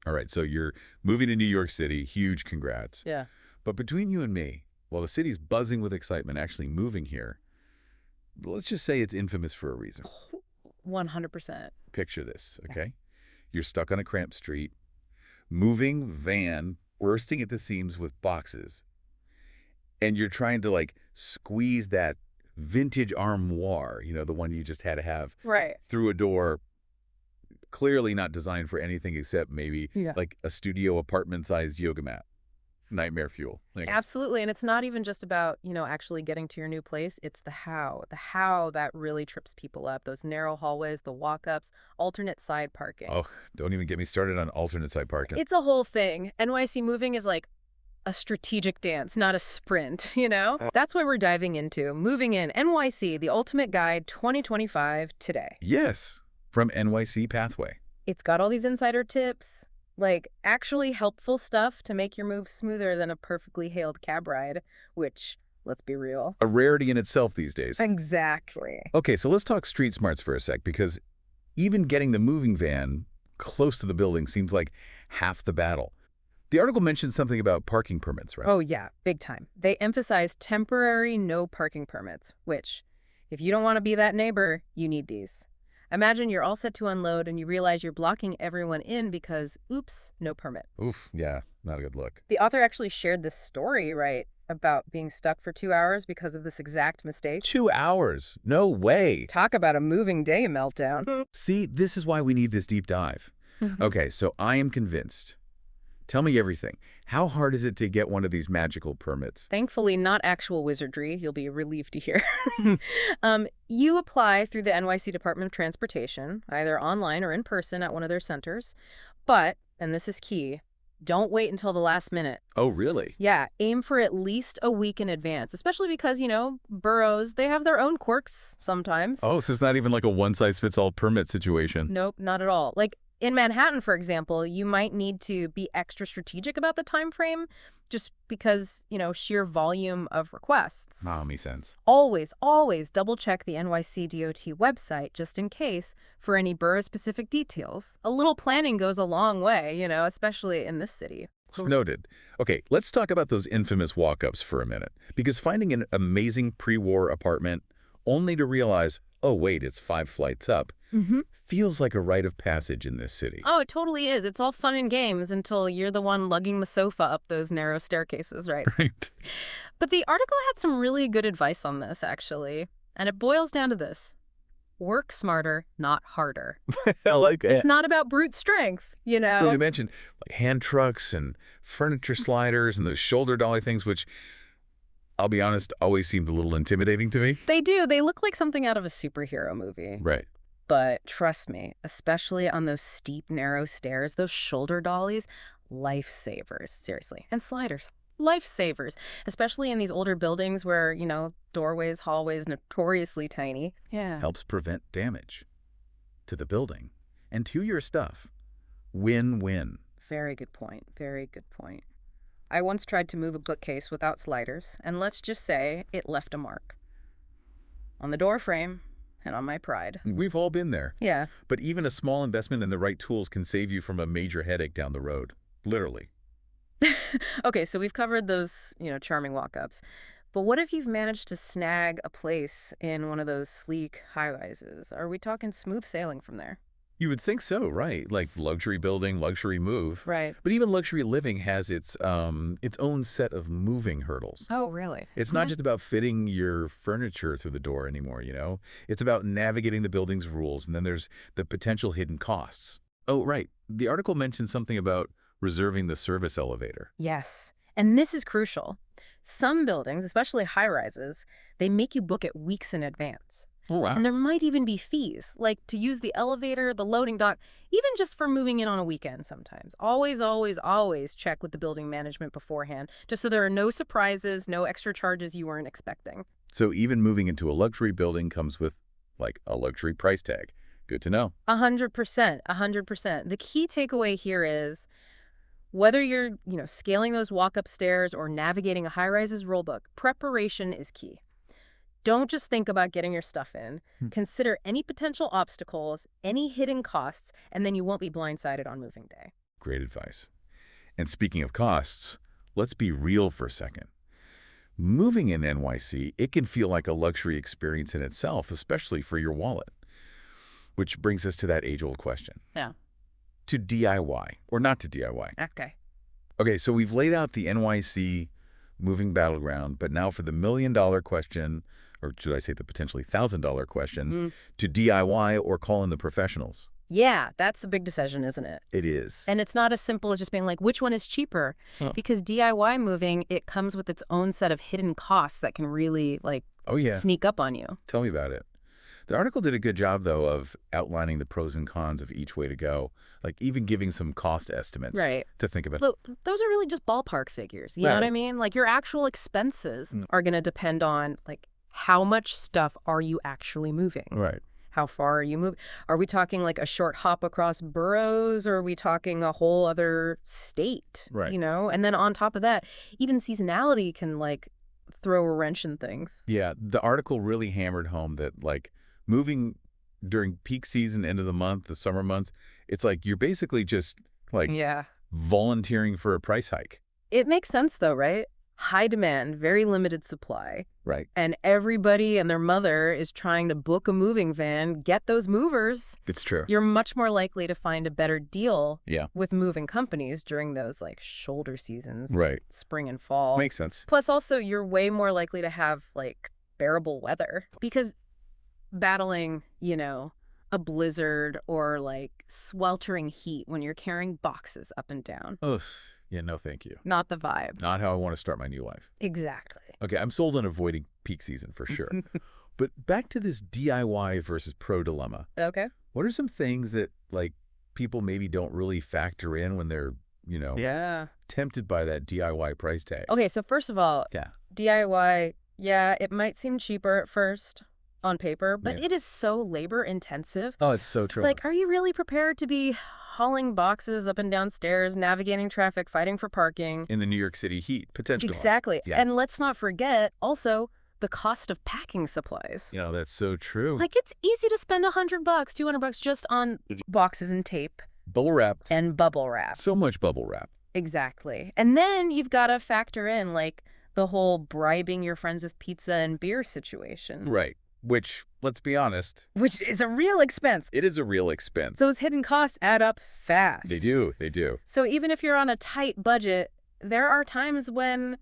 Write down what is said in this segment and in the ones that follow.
All right, so you're moving to New York City. Huge congrats. Yeah. But between you and me, while the city's buzzing with excitement actually moving here, let's just say it's infamous for a reason. 100%. Picture this, Yeah. okay? You're stuck on a cramped street, moving van, bursting at the seams with boxes, and you're trying to, like, squeeze that vintage armoire, the one you just had to have, Right. through a door clearly not designed for anything except maybe Yeah. like a studio apartment-sized yoga mat. Nightmare fuel. Like, Absolutely. And it's not even just about, actually getting to your new place. It's the how. The how that really trips people up. Those narrow hallways, the walk-ups, alternate side parking. oh, don't even get me started on alternate side parking. It's a whole thing. NYC moving is like a strategic dance, not a sprint. That's what we're diving into. Moving in NYC, the Ultimate Guide 2025 today. Yes, from NYC Pathway. It's got all these insider tips, like actually helpful stuff to make your move smoother than a perfectly hailed cab ride, which, let's be real. A rarity in itself these days. Exactly. Okay, so let's talk street smarts for a sec, because even getting the moving van close to the building seems like half the battle. The article mentioned something about parking permits, right? Oh, yeah, big time. They emphasize temporary no parking permits, which, if you don't want to be that neighbor, you need these. Imagine you're all set to unload and you realize you're blocking everyone in because, oops, no permit. Oof, yeah, not a good look. The author actually shared this story, right, about being stuck for 2 hours because of this exact mistake. 2 hours? No way. Talk about a moving day meltdown. See, this is why we need this deep dive. Okay, so I am convinced. Tell me everything. How hard is it to get one of these magical permits? Thankfully, not actual wizardry. You'll be relieved to hear. You apply through the NYC Department of Transportation, either online or in person at one of their centers. But, and this is key, don't wait until the last minute. Oh, really? Yeah, aim for at least a week in advance, especially because, boroughs, they have their own quirks sometimes. Oh, so it's not even like a one-size-fits-all permit situation. Nope, not at all. Like, in Manhattan, for example, you might need to be extra strategic about the time frame just because, sheer volume of requests. Ah, makes sense. Always, always double-check the NYC DOT website just in case for any borough-specific details. A little planning goes a long way, especially in this city. Noted. Okay, let's talk about those infamous walk-ups for a minute. Because finding an amazing pre-war apartment only to realize, oh, wait, it's 5 flights up, feels like a rite of passage in this city. Oh, it totally is. It's all fun and games until you're the one lugging the sofa up those narrow staircases, right? Right. But the article had some really good advice on this, actually. And it boils down to this. Work smarter, not harder. I like that. It's not about brute strength, So you mentioned like hand trucks and furniture sliders and those shoulder dolly things, which, I'll be honest, always seemed a little intimidating to me. They do. They look like something out of a superhero movie. Right. But trust me, especially on those steep, narrow stairs, those shoulder dollies, lifesavers, seriously. And sliders, lifesavers, especially in these older buildings where, doorways, hallways, notoriously tiny. Yeah. Helps prevent damage to the building and to your stuff. Win-win. Very good point. Very good point. I once tried to move a bookcase without sliders, and let's just say it left a mark. On the door frame and on my pride. We've all been there. Yeah. But even a small investment in the right tools can save you from a major headache down the road. Literally. Okay, so we've covered those, charming walk-ups. But what if you've managed to snag a place in one of those sleek high-rises? Are we talking smooth sailing from there? You would think so, right? Like luxury building, luxury move. Right. But even luxury living has its own set of moving hurdles. Oh, really? It's not just about fitting your furniture through the door anymore, It's about navigating the building's rules, and then there's the potential hidden costs. Oh, right. The article mentioned something about reserving the service elevator. Yes. And this is crucial. Some buildings, especially high-rises, they make you book it weeks in advance. Oh, wow. And there might even be fees, like to use the elevator, the loading dock, even just for moving in on a weekend sometimes. Always, always, always check with the building management beforehand, just so there are no surprises, no extra charges you weren't expecting. So even moving into a luxury building comes with, like, a luxury price tag. Good to know. 100%, 100%. The key takeaway here is whether you're, scaling those walk-up stairs or navigating a high-rises rulebook, preparation is key. Don't just think about getting your stuff in. Consider any potential obstacles, any hidden costs, and then you won't be blindsided on moving day. Great advice. And speaking of costs, let's be real for a second. Moving in NYC, it can feel like a luxury experience in itself, especially for your wallet. Which brings us to that age-old question. Yeah. To DIY or not to DIY? Okay. Okay, so we've laid out the NYC moving battleground, but now for the million-dollar question, or should I say the potentially $1,000 question, to DIY or call in the professionals. Yeah, that's the big decision, isn't it? It is. And it's not as simple as just being like, which one is cheaper? Because DIY moving, it comes with its own set of hidden costs that can really, Oh, yeah. sneak up on you. Tell me about it. The article did a good job, though, of outlining the pros and cons of each way to go, like even giving some cost estimates to think about. Look, those are really just ballpark figures. You know what I mean? Like, your actual expenses are going to depend on, like, how much stuff are you actually moving? Right. How far are you moving? Are we talking like a short hop across boroughs, or are we talking a whole other state? Right. You know? And then on top of that, even seasonality can, like, throw a wrench in things. Yeah, the article really hammered home that, like, moving during peak season, end of the month, the summer months, it's like you're basically just, like, volunteering for a price hike. It makes sense, though, right? High demand, very limited supply. Right. And everybody and their mother is trying to book a moving van, get those movers. It's true. You're much more likely to find a better deal Yeah. with moving companies during those, like, shoulder seasons. Right. Spring and fall. Makes sense. Plus, also, you're way more likely to have, like, bearable weather. Because battling, you know, a blizzard or, like, sweltering heat when you're carrying boxes up and down. Ugh. Yeah, no thank you. Not the vibe. Not how I want to start my new life. Exactly. Okay, I'm sold on avoiding peak season for sure. But back to this DIY versus pro dilemma. Okay. What are some things that, like, people maybe don't really factor in when they're, you know, tempted by that DIY price tag? Okay, so first of all, DIY, it might seem cheaper at first on paper, but it is so labor intensive. Oh, it's so true. Like, are you really prepared to be hauling boxes up and down stairs, navigating traffic, fighting for parking? In the New York City heat, potentially. Exactly. Yeah. And let's not forget, also, the cost of packing supplies. You know, that's so true. Like, it's easy to spend $100, $200 just on boxes and tape. Bubble wrap. And bubble wrap. So much bubble wrap. Exactly. And then you've got to factor in, like, the whole bribing your friends with pizza and beer situation. Right. Which, let's be honest. Which is a real expense. It is a real expense. Those hidden costs add up fast. They do. They do. So even if you're on a tight budget, there are times when,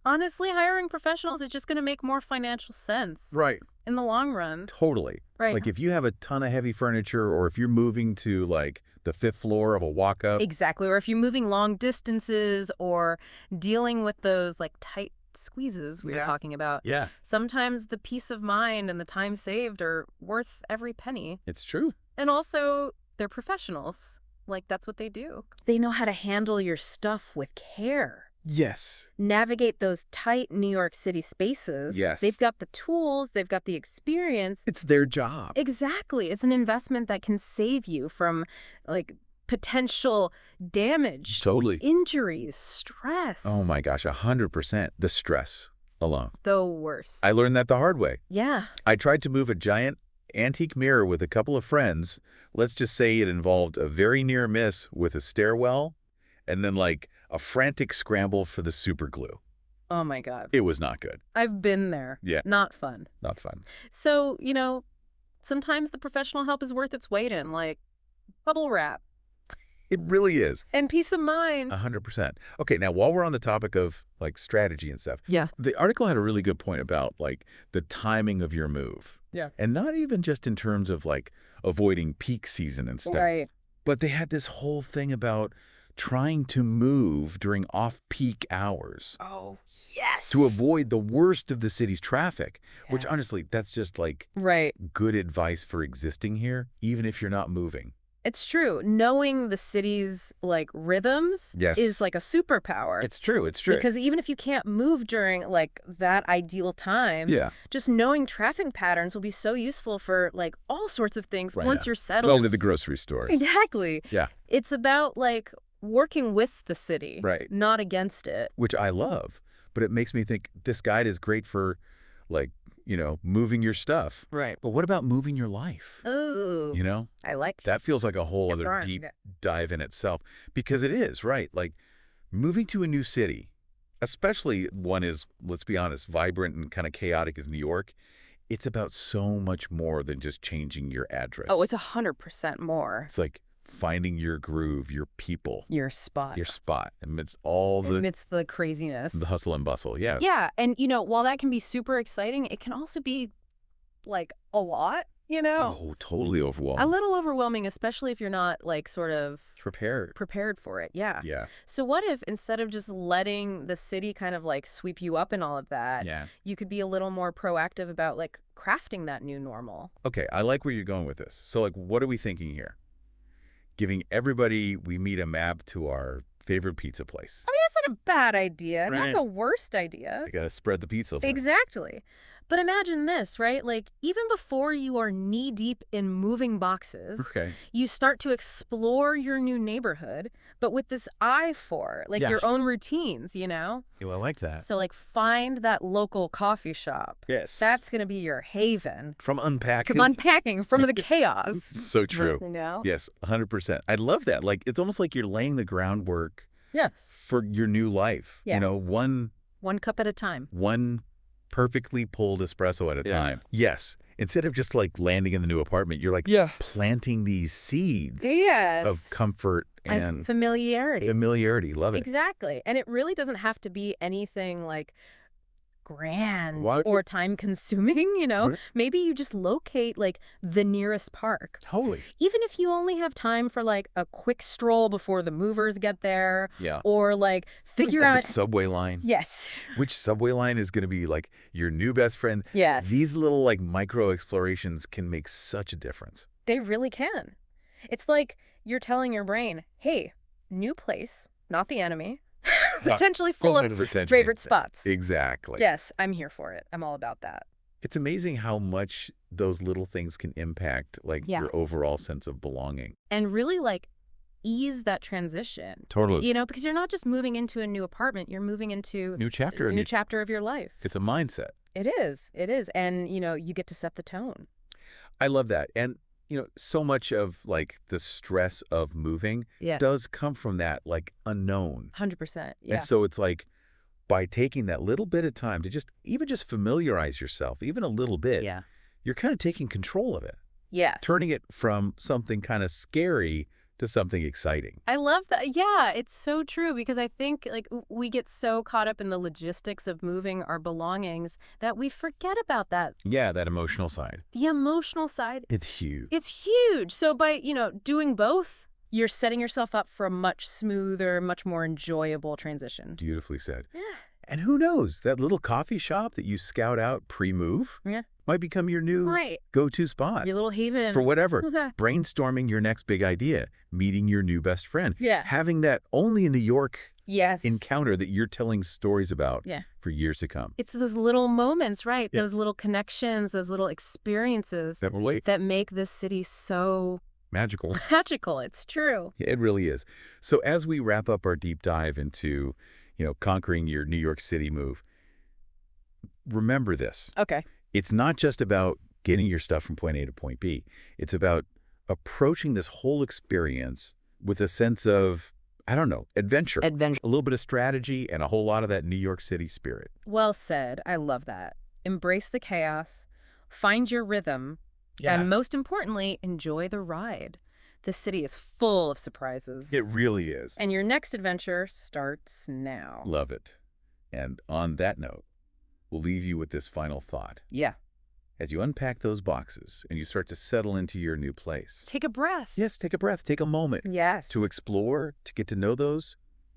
honestly, hiring professionals is just going to make more financial sense. Right. In the long run. Totally. Right. Like, if you have a ton of heavy furniture, or if you're moving to, like, the 5th floor of a walk-up. Exactly. Or if you're moving long distances or dealing with those, like, tight squeezes we were talking about. Yeah. Sometimes the peace of mind and the time saved are worth every penny. It's true. And also, they're professionals. Like, that's what they do. They know how to handle your stuff with care. Yes. Navigate those tight New York City spaces. Yes. They've got the tools. They've got the experience. It's their job. Exactly. It's an investment that can save you from, like, potential damage. Totally. Injuries, stress. Oh, my gosh, 100%. The stress alone. The worst. I learned that the hard way. Yeah. I tried to move a giant antique mirror with a couple of friends. Let's just say it involved a very near miss with a stairwell and then, like, a frantic scramble for the super glue. Oh, my God. It was not good. I've been there. Yeah. Not fun. Not fun. So, you know, sometimes the professional help is worth its weight in, like, bubble wrap. It really is. And peace of mind. 100%. Okay, now, while we're on the topic of, like, strategy and stuff. Yeah. The article had a really good point about, like, the timing of your move. Yeah. And not even just in terms of, like, avoiding peak season and stuff. Right. But they had this whole thing about trying to move during off-peak hours. Oh, yes. To avoid the worst of the city's traffic, which honestly, that's just like good advice for existing here, even if you're not moving. It's true. Knowing the city's, like, rhythms is like a superpower. It's true. It's true. Because even if you can't move during, like, that ideal time, just knowing traffic patterns will be so useful for, like, all sorts of things once you're settled. Only the grocery stores. Exactly. Yeah. It's about, like, working with the city, not against it. Which I love, but it makes me think this guide is great for, like, moving your stuff. Right. But what about moving your life? Ooh, You know, I like that feels like a whole It's other darn, deep yeah. dive in itself because it is, right? Like moving to a new city, especially one is, let's be honest, vibrant and kind of chaotic as New York. It's about so much more than just changing your Oh, address. it's 100% more It's like finding your groove, your people, your spot your spot amidst all amidst the the craziness. hustle and bustle. Yes. Yeah, and while that can be super exciting, it can also be like a lot, Oh, totally a overwhelming. little overwhelming, especially if you're not like sort of Prepared. prepared for it. Yeah. Yeah. So what if instead of just letting the city kind of like sweep you up and all of that, Yeah. you could be a little more proactive about like crafting that new normal? Okay, I like where you're going with this. So, like, what are we thinking here? Giving everybody we meet a map to our favorite pizza place. I mean, that's not a bad idea, not Right. the worst idea. They got to spread the pizza. Exactly. But imagine this, right? Like, even before you are knee-deep in moving boxes, Okay. you start to explore your new neighborhood, but with this eye for, like, Yeah. your own routines. Well, I like that. So, like, find that local coffee shop. Yes. That's going to be your haven. From unpacking. Come unpacking from the chaos. So true. You know? Yes, 100%. I love that. Like, it's almost like you're laying the groundwork Yes. for your new life. Yeah. One One cup at a time. perfectly pulled espresso at a Yeah. time. Yes. Instead of just like landing in the new apartment, you're like Yeah. planting these seeds Yes. of comfort and familiarity. familiarity. Love it. Exactly. And it really doesn't have to be anything like grand Why- or time consuming, Right. Maybe you just locate like the nearest park. Totally. Even if you only have time for like a quick stroll before the movers get there Yeah. or like figure The out subway line. Yes. Which subway line is going to be like your new best friend? Yes. These little like micro explorations can make such a difference. They really can. It's like you're telling your brain, "Hey, new place, not the enemy." Potentially full of favorite spots. Exactly. Yes, I'm here for it. I'm all about that. It's amazing how much those little things can impact like Yeah. your overall sense of belonging. And really like ease that transition. Totally. Because you're not just moving into a new apartment, you're moving into New chapter. a new chapter of your life. It's a mindset. It is. It is. And, you get to set the tone. I love that. And, so much of like the stress of moving Yeah. does come from that like unknown. 100%. Yeah. And so it's like by taking that little bit of time to just familiarize yourself, even a little bit, Yeah. you're kind of taking control of it, Yes. turning it from something kind of scary to something exciting. I love that. Yeah, it's so true because I think like we get so caught up in the logistics of moving our belongings that we forget about that. Yeah, that emotional side. The emotional side, It's huge. it's huge. So by, doing both, you're setting yourself up for a much smoother, much more enjoyable transition. Beautifully said. Yeah. And who knows, that little coffee shop that you scout out pre-move Yeah. might become your new Right. go-to spot Your little haven. for whatever. Okay. Brainstorming your next big idea, meeting your new best friend, Yeah. having that only in New York Yes. encounter that you're telling stories about Yeah. for years to come. It's those little moments, right? Yeah. Those little connections, those little experiences That will wait. that make this city so Magical. magical. It's true. It really is. So as we wrap up our deep dive into, conquering your New York City move, remember this. Okay. It's not just about getting your stuff from point A to point B. It's about approaching this whole experience with a sense of, I don't know, adventure. Adventure. A little bit of strategy and a whole lot of that New York City spirit. Well said. I love that. Embrace the chaos, find your rhythm, and most importantly, enjoy the ride. The city is full of surprises. It really is. And your next adventure starts now. Love it. And on that note, we'll leave you with this final thought. Yeah. As you unpack those boxes and you start to settle into your new place. Take a breath. Yes, take a breath. Take a moment Yes. to explore, to get to know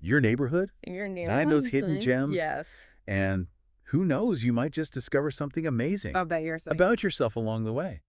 your neighborhood, Your new find those ones. hidden gems. Yes. And who knows, you might just discover something amazing About yourself. about yourself along the way.